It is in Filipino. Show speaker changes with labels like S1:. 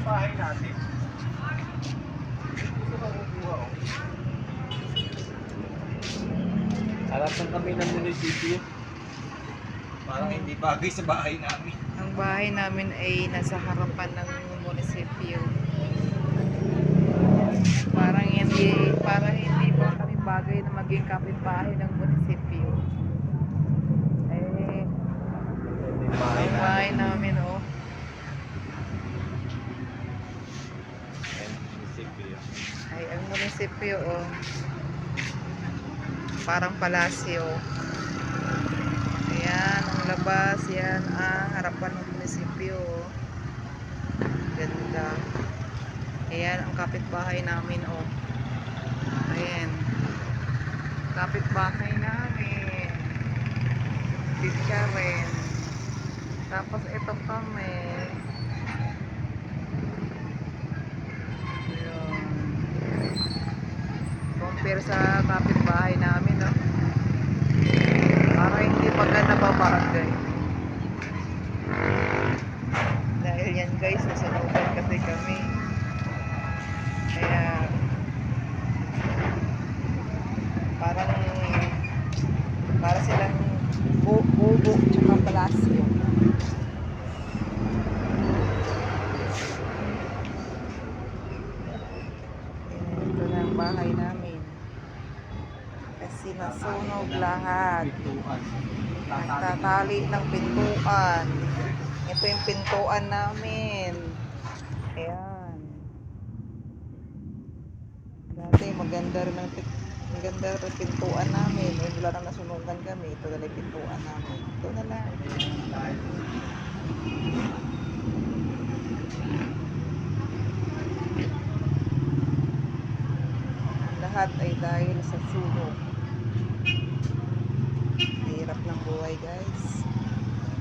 S1: bahay natin. Gusto ko kukuha oh. Harap ng kami ng munisipyo. Parang hindi bagay sa bahay namin.
S2: Ang bahay namin ay nasa harapan ng munisipyo. Parang hindi pa kami bagay na maging kapitbahay ng munisipyo. Eh, ang bahay namin oh. Ay, ang munisipyo oh. Parang palasyo. Ayan, ang labas. Yan, harapan ng munisipyo. Ganda. Ayan, ang kapitbahay namin, oh. Ayan. Kapitbahay namin. Dito rin. Tapos, ito kami. Ayan. Compare sa kapitbahay namin, oh. Para hindi maganda babagay. Dahil yan guys, nasunugan kasi kami. Kaya para silang bubo tsaka palasyo. Ito na ang bahay namin. Kasi nasunog lahat. Nagtatali ng pintuan. Ito yung pintuan namin. Ayan. Dati maganda rin ang pintuan namin. Eh, wala nang nasunugan kami. Ito na yung pintuan namin. Ito na lang. Lahat ay dahil sa sunog. Hirap ng buhay guys.